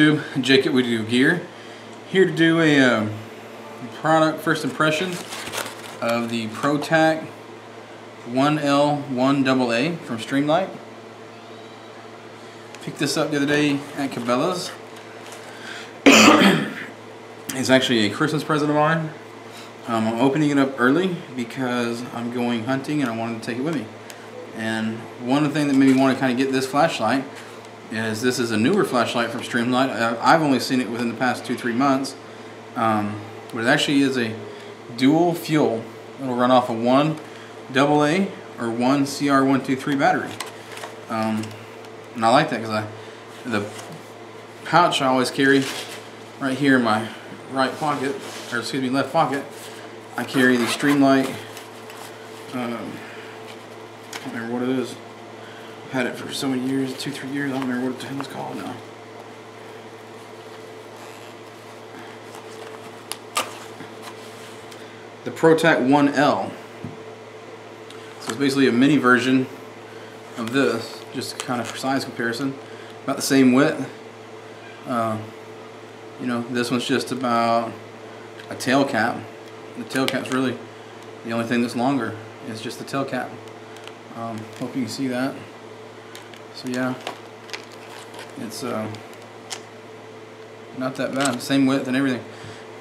YouTube? Jacob with Do Gear, here to do a product first impression of the Protac 1L-1Aa from Streamlight. Picked this up the other day at Cabela's. It's actually a Christmas present of mine. I'm opening it up early because I'm going hunting and I wanted to take it with me. And one of the things that made me want to kind of get this flashlight is this is a newer flashlight from Streamlight. I've only seen it within the past 2-3 months, but it actually is a dual fuel. It'll run off a 1AA or 1 CR123 battery, and I like that because the pouch I always carry right here in my right pocket, or excuse me, left pocket. I carry the Streamlight. I don't remember what it is. I've had it for so many years, 2-3 years. I don't remember what the hell it's called now. The Protac 1L. So it's basically a mini version of this, just kind of for size comparison. About the same width. You know, this one's just about a tail cap. The tail cap's really the only thing that's longer. It's just the tail cap. Hope you can see that. So yeah, it's not that bad. Same width and everything.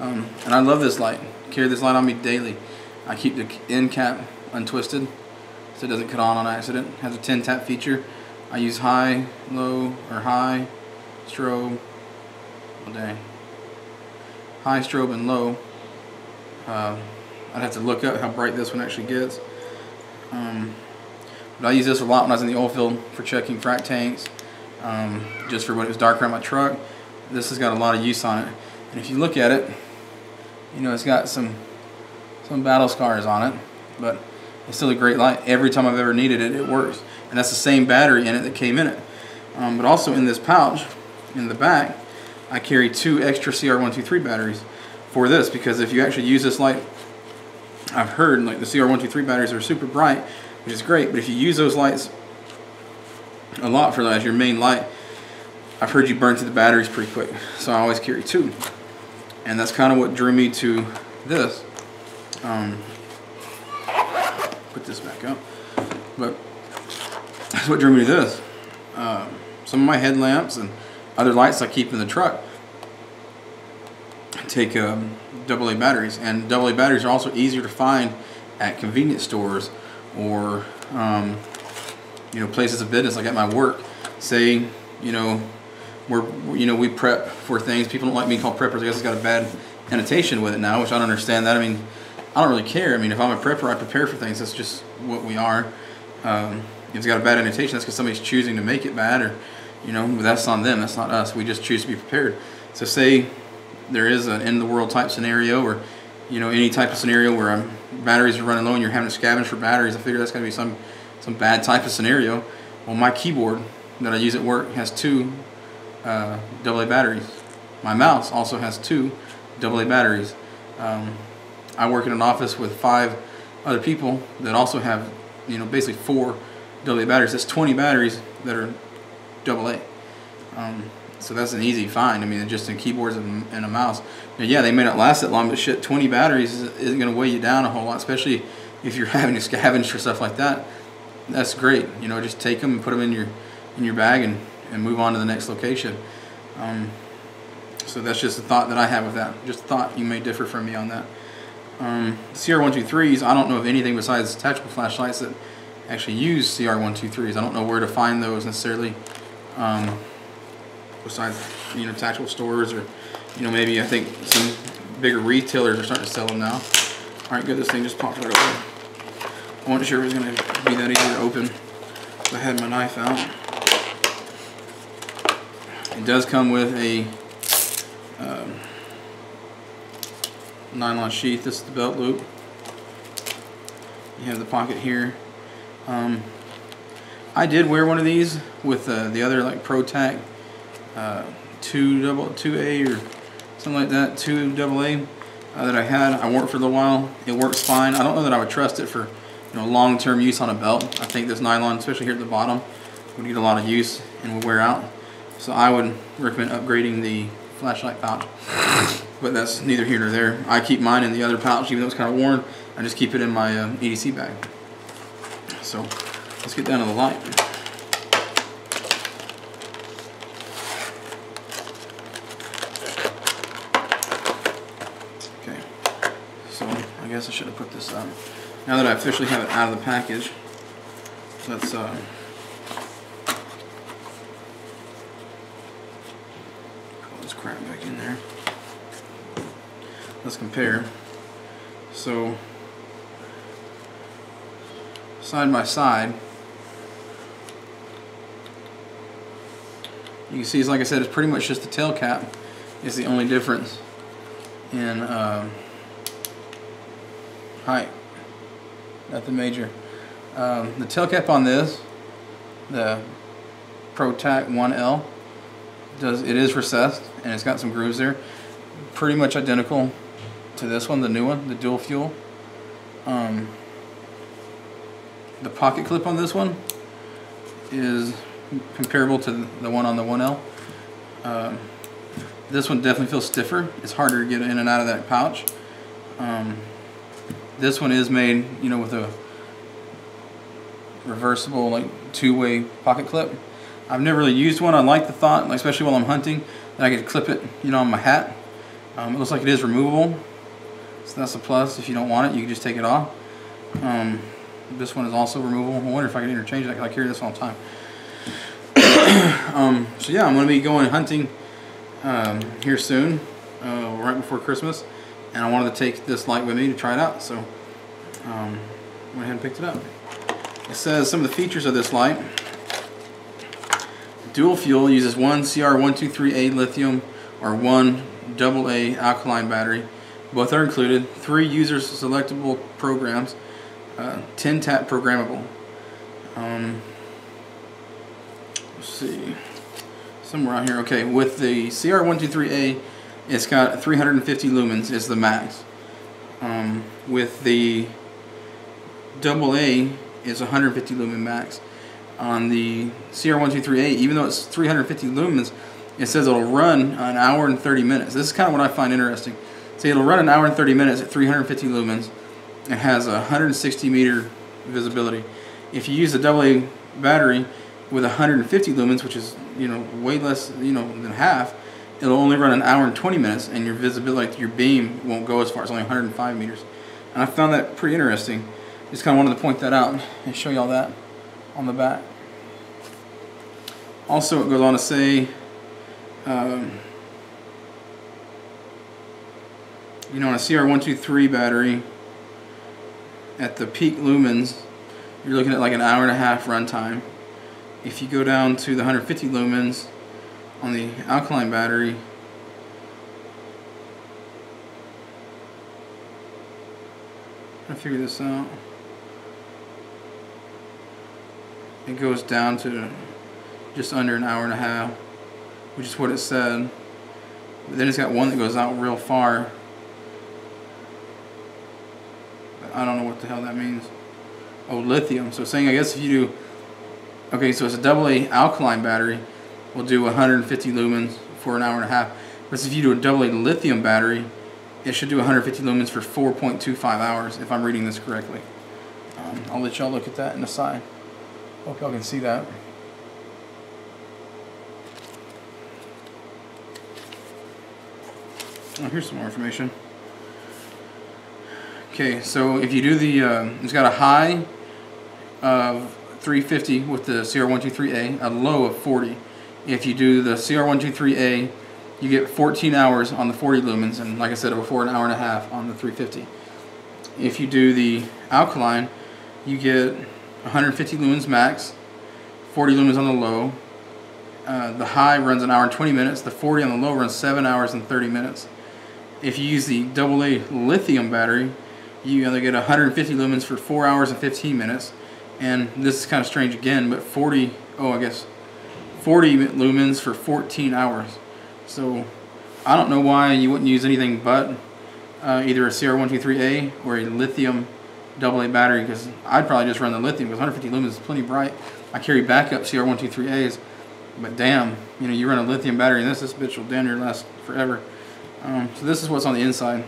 And I love this light. Carry this light on me daily. I keep the end cap untwisted so it doesn't cut on accident. It has a 10 tap feature. I use high, low, or high, strobe. Oh dang. High, strobe, and low. I'd have to look up how bright this one actually gets. But I use this a lot when I was in the oil field for checking frac tanks, just for when it was dark around my truck. This has got a lot of use on it. And if you look at it, you know, it's got some battle scars on it, but it's still a great light. Every time I've ever needed it, it works. And that's the same battery in it that came in it. But also in this pouch, in the back, I carry 2 extra CR123 batteries for this, because if you actually use this light, I've heard like the CR123 batteries are super bright, which is great, but if you use those lights a lot for as your main light, I've heard you burn through the batteries pretty quick. So I always carry 2. And that's kind of what drew me to this. Put this back up. But that's what drew me to this. Some of my headlamps and other lights I keep in the truck take AA batteries, and AA batteries are also easier to find at convenience stores or you know, places of business, like at my work. Say, you know, we prep for things. People don't like being called preppers. I guess it's got a bad annotation with it now, which I don't understand that. I mean, I don't really care. I mean, if I'm a prepper, I prepare for things. That's just what we are. If it's got a bad annotation, that's because somebody's choosing to make it bad, or you know, that's on them. That's not us. We just choose to be prepared. So say there is an end of the world type scenario, or you know, any type of scenario where batteries are running low and you're having to scavenge for batteries. I figure that's going to be some bad type of scenario. Well, my keyboard that I use at work has 2 AA batteries. My mouse also has 2 AA batteries. I work in an office with 5 other people that also have, you know, basically 4 AA batteries. That's 20 batteries that are AA. So that's an easy find. I mean, just in keyboards and a mouse. Now, yeah, they may not last that long, but shit, 20 batteries isn't going to weigh you down a whole lot, especially if you're having to scavenge for stuff like that. That's great. You know, just take them and put them in your bag and move on to the next location. So that's just a thought that I have with that. Just a thought. You may differ from me on that. CR123s, I don't know of anything besides tactical flashlights that actually use CR123s. I don't know where to find those necessarily. Besides, you know, tactical stores, or you know, maybe I think some bigger retailers are starting to sell them now. All right, good. This thing just popped right open. I wasn't sure it was going to be that easy to open. So I had my knife out. It does come with a nylon sheath. This is the belt loop. You have the pocket here. I did wear one of these with the other like Protac 2A or something like that, 2AA that I had. I wore it for a little while. It works fine. I don't know that I would trust it for, you know, long-term use on a belt. I think this nylon, especially here at the bottom, would get a lot of use and will wear out. So I would recommend upgrading the flashlight pouch, but that's neither here nor there. I keep mine in the other pouch, even though it's kind of worn. I just keep it in my EDC bag. So let's get down to the light. Okay, so I guess I should have put this up. Now that I officially have it out of the package, let's put all this crap back in there. Let's compare. So side by side, you can see, like I said, it's pretty much just the tail cap is the only difference in height. Nothing major. The tail cap on this, the Protac 1L, it is recessed and it's got some grooves there. Pretty much identical to this one, the new one, the dual fuel. The pocket clip on this one is comparable to the one on the 1L. This one definitely feels stiffer. It's harder to get in and out of that pouch. This one is made, you know, with a reversible, like, two-way pocket clip. I've never really used one. I like the thought, especially while I'm hunting, that I could clip it, you know, on my hat. It looks like it is removable, so that's a plus. If you don't want it, you can just take it off. This one is also removable. I wonder if I could interchange that, because I carry this all the time. So yeah, I'm going to be going hunting here soon, right before Christmas, and I wanted to take this light with me to try it out, so went ahead and picked it up. It says some of the features of this light. Dual fuel uses one CR123A lithium or one AA alkaline battery. Both are included. 3 user selectable programs. 10 tap programmable. Let's see. Somewhere out here. Okay, with the CR123A, it's got 350 lumens is the max. With the AA, it's 150 lumen max. On the CR123A, even though it's 350 lumens, it says it'll run an hour and 30 minutes. This is kind of what I find interesting. See, it'll run an hour and 30 minutes at 350 lumens. It has a 160 meter visibility. If you use the AA battery with 150 lumens, which is, you know, way less, you know, than half, it'll only run an hour and 20 minutes, and your visibility, like your beam, won't go as far. It's only 105 meters. And I found that pretty interesting. Just kind of wanted to point that out and show you all that on the back. Also, it goes on to say, you know, on a CR123 battery, at the peak lumens, you're looking at like an hour and a half runtime. If you go down to the 150 lumens on the alkaline battery, I'm trying to figure this out. It goes down to just under an hour and a half, which is what it said. But then it's got one that goes out real far. I don't know what the hell that means. Oh, lithium. So saying, I guess if you do, okay, so it's a AA alkaline battery, will do 150 lumens for an hour and a half. But if you do a AA lithium battery, it should do 150 lumens for 4.25 hours, if I'm reading this correctly. I'll let y'all look at that in the side. Hope y'all can see that. Oh, here's some more information. Okay, so if you do the, it's got a high of 350 with the CR123A, a low of 40. If you do the CR123A, you get 14 hours on the 40 lumens, and like I said, before, an hour and a half on the 350. If you do the alkaline, you get 150 lumens max, 40 lumens on the low. The high runs an hour and 20 minutes. The 40 on the low runs 7 hours and 30 minutes. If you use the AA lithium battery, you either get 150 lumens for 4 hours and 15 minutes. And this is kind of strange again, but 40 lumens for 14 hours. So I don't know why you wouldn't use anything but either a CR123A or a lithium AA battery, because I'd probably just run the lithium, because 150 lumens is plenty bright. I carry backup CR123As, But damn, you know, you run a lithium battery in this bitch will damn near last forever. So this is what's on the inside.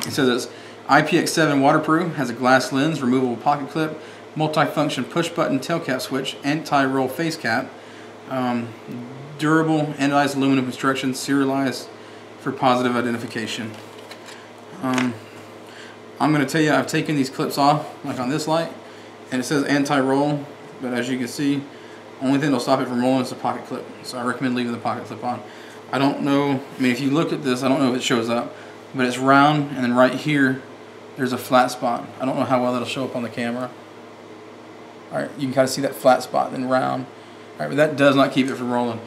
It says it's IPX7 waterproof, has a glass lens, removable pocket clip, multi-function push button tail cap switch, anti-roll face cap, durable anodized aluminum construction, serialized for positive identification. I'm going to tell you, I've taken these clips off, like on this light, and it says anti-roll, but as you can see, only thing that'll stop it from rolling is the pocket clip. So I recommend leaving the pocket clip on. I don't know, I mean, if you look at this, I don't know if it shows up, but it's round, and then right here, there's a flat spot. I don't know how well that'll show up on the camera. Alright, you can kind of see that flat spot, then round. Alright, but that does not keep it from rolling.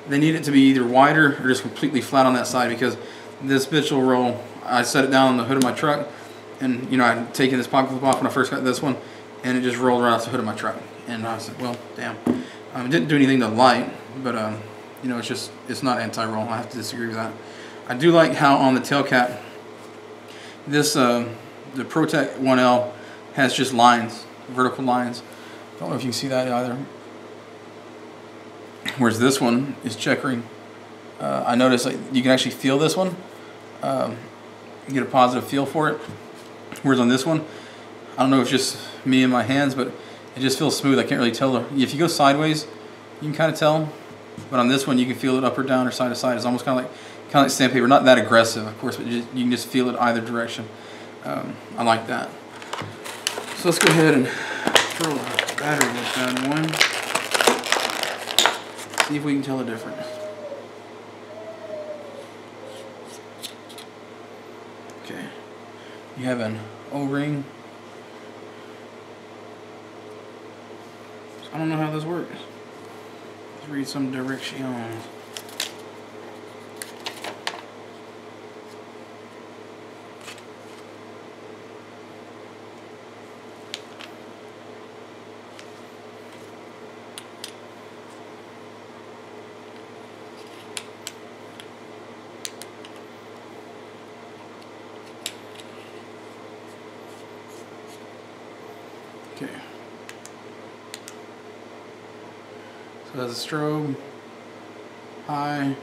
They need it to be either wider or just completely flat on that side, because this bitch will roll. I set it down on the hood of my truck, and you know, I'd taken this pocket clip off when I first got this one, and it just rolled right off the hood of my truck. And I said, well, damn. It didn't do anything to the light, but you know, it's not anti-roll. I have to disagree with that. I do like how on the tail cap, this the Protac 1L has just lines, vertical lines. I don't know if you can see that either. Whereas this one is checkering. I noticed like you can actually feel this one. You get a positive feel for it. Whereas on this one, I don't know if it's just me and my hands, but it just feels smooth. I can't really tell. If you go sideways, you can kind of tell. But on this one, you can feel it up or down or side to side. It's almost kind of like sandpaper. Not that aggressive, of course, but you can just feel it either direction. I like that. So let's go ahead and throw the battery in this bad one. See if we can tell the difference. Okay. You have an O-ring. I don't know how this works. Let's read some directions. Okay. So that's a strobe, high.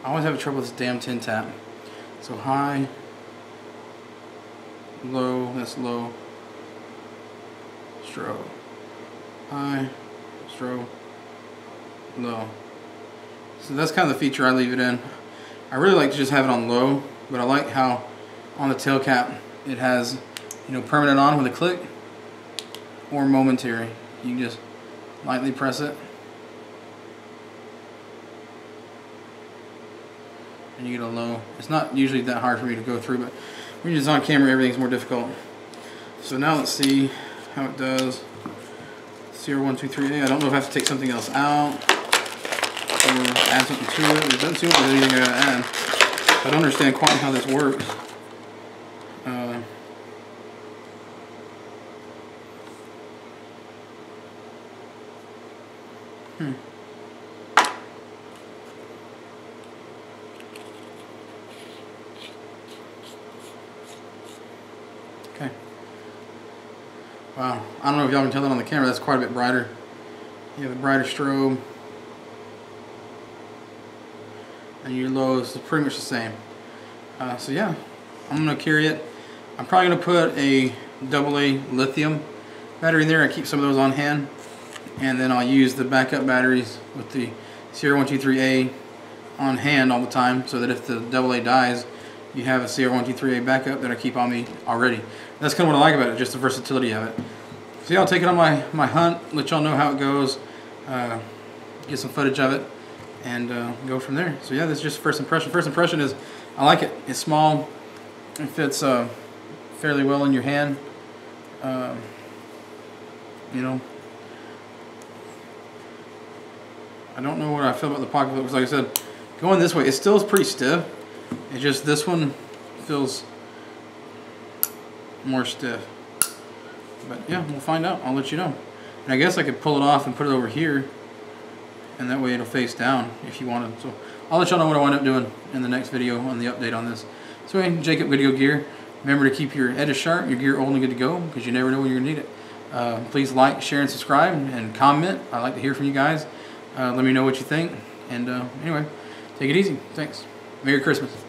I always have trouble with this damn tin tap. So high, low, that's low, strobe, high, strobe, low. So that's kind of the feature I leave it in. I really like to just have it on low, but I like how on the tail cap it has, you know, permanent on with a click, or momentary. You can just lightly press it and you get a low. It's not usually that hard for me to go through, but when you're just on camera, everything's more difficult. So now let's see how it does. CR123A. I don't know if I have to take something else out or add something to it. It doesn't seem like there's anything I gotta add. I don't understand quite how this works. Okay. Wow. I don't know if y'all can tell that on the camera. That's quite a bit brighter. You have a brighter strobe. And your lows is pretty much the same. So yeah, I'm going to carry it. I'm probably going to put a AA lithium battery in there. I keep some of those on hand. And then I'll use the backup batteries with the CR123A on hand all the time, so that if the AA dies, you have a CR123A backup that I keep on me already. That's kind of what I like about it, just the versatility of it. So yeah, I'll take it on my hunt, let y'all know how it goes, get some footage of it, and go from there. So yeah, this is just first impression. First impression is I like it. It's small. It fits fairly well in your hand. You know, I don't know what I feel about the pocket clip, because like I said, going this way, it still is pretty stiff. It's just this one feels more stiff. But yeah, we'll find out. I'll let you know. And I guess I could pull it off and put it over here, and that way it'll face down if you wanted. So I'll let y'all know what I wind up doing in the next video on the update on this. So anyway, Jacob Video Gear. Remember to keep your edges sharp, your gear old and good to go, because you never know when you're going to need it. Please like, share, and subscribe, and comment. I'd like to hear from you guys. Let me know what you think. And anyway, take it easy. Thanks. Merry Christmas.